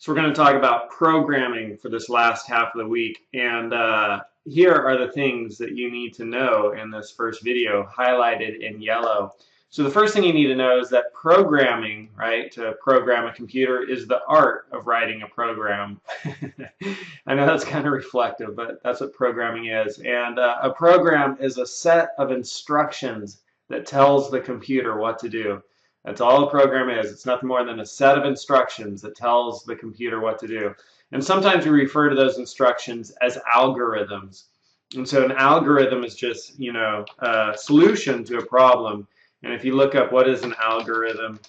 So we're going to talk about programming for this last half of the week. And here are the things that you need to know in this first video, highlighted in yellow. So the first thing you need to know is that programming, right, to program a computer is the art of writing a program. I know that's kind of reflective, but that's what programming is. And a program is a set of instructions that tells the computer what to do. That's all a program is. It's nothing more than a set of instructions that tells the computer what to do. And sometimes we refer to those instructions as algorithms. And so an algorithm is just, a solution to a problem. And if you look up what is an algorithm,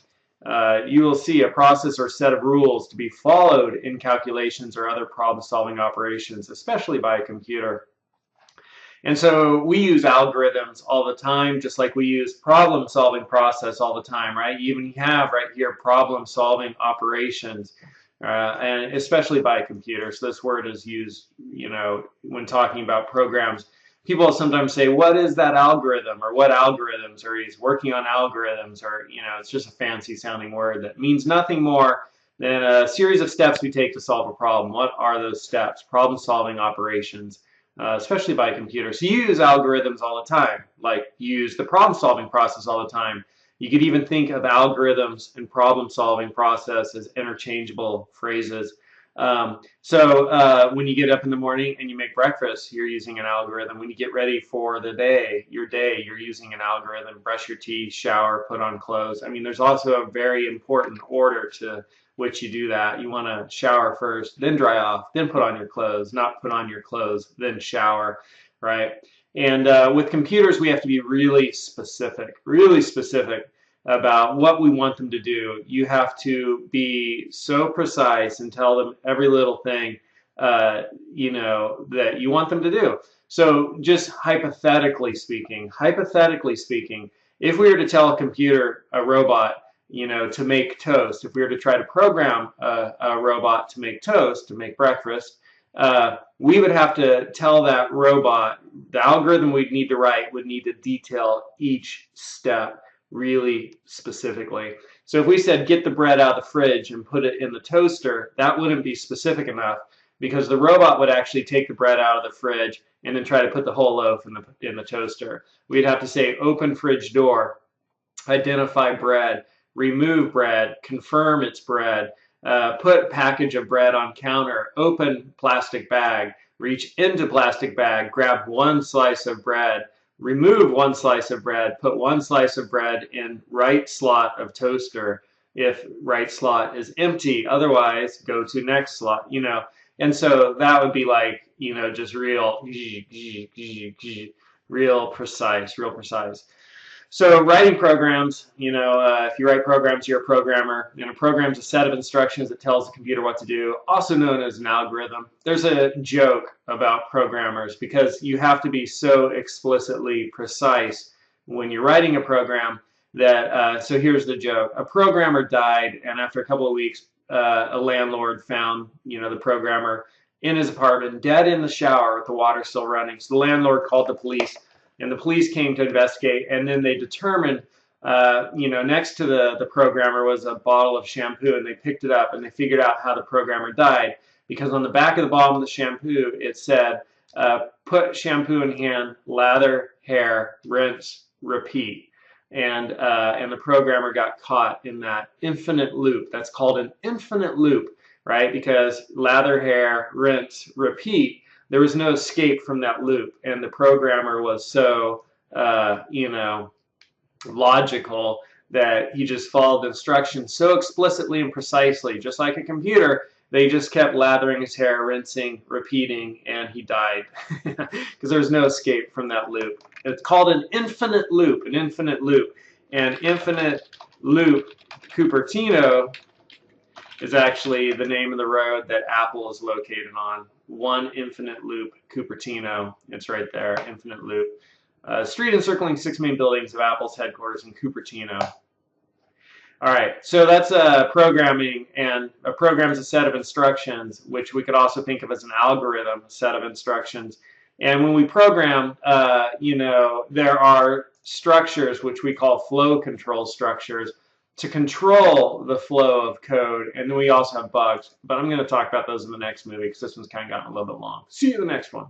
you will see a process or set of rules to be followed in calculations or other problem-solving operations, especially by a computer. And so we use algorithms all the time, just like we use problem-solving process all the time, right? You even have right here problem-solving operations, and especially by a computer. So this word is used, when talking about programs. People sometimes say, what is that algorithm, or what algorithms, or he's working on algorithms, or, it's just a fancy sounding word that means nothing more than a series of steps we take to solve a problem. What are those steps? Problem-solving operations. Especially by a computer. So you use algorithms all the time, like you use the problem-solving process all the time. You could even think of algorithms and problem-solving process as interchangeable phrases. When you get up in the morning and you make breakfast, you're using an algorithm. When you get ready for the day, you're using an algorithm. Brush your teeth, shower, put on clothes. I mean, there's also a very important order to which you do that. You want to shower first, then dry off, then put on your clothes, not put on your clothes, then shower, right? And with computers, we have to be really specific about what we want them to do. You have to be so precise and tell them every little thing, that you want them to do. So just hypothetically speaking, if we were to tell a robot, to make toast, if we were to try to program a robot to make toast, to make breakfast, we would have to tell that robot, the algorithm we'd need to write would need to detail each step really specifically. So if we said, get the bread out of the fridge and put it in the toaster, that wouldn't be specific enough, because the robot would actually take the bread out of the fridge and then try to put the whole loaf in the toaster. We'd have to say, open fridge door, identify bread, remove bread, confirm it's bread, put package of bread on counter, open plastic bag, reach into plastic bag, grab one slice of bread, remove one slice of bread, put one slice of bread in right slot of toaster if right slot is empty, otherwise go to next slot, And so that would be like, just real precise. So writing programs, if you write programs, you're a programmer. And a program's a set of instructions that tells the computer what to do, also known as an algorithm. There's a joke about programmers because you have to be so explicitly precise when you're writing a program that, so here's the joke. A programmer died, and after a couple of weeks, a landlord found, the programmer in his apartment, dead in the shower with the water still running. So the landlord called the police. And the police came to investigate, and then they determined, next to the programmer was a bottle of shampoo, and they picked it up, and they figured out how the programmer died, because on the back of the bottle of the shampoo, it said, put shampoo in hand, lather, hair, rinse, repeat. And the programmer got caught in that infinite loop. That's called an infinite loop, right? Because lather, hair, rinse, repeat, there was no escape from that loop, and the programmer was so, logical that he just followed the instructions so explicitly and precisely, just like a computer. They just kept lathering his hair, rinsing, repeating, and he died because there was no escape from that loop. It's called an infinite loop, And infinite loop Cupertino is actually the name of the road that Apple is located on. One infinite loop, Cupertino. It's right there, infinite loop. Street encircling 6 main buildings of Apple's headquarters in Cupertino. All right, so that's programming, and a program is a set of instructions, which we could also think of as an algorithm, a set of instructions. And when we program, there are structures which we call flow control structures. to control the flow of code, and then we also have bugs. But I'm going to talk about those in the next movie because this one's kind of gotten a little bit long. See you in the next one.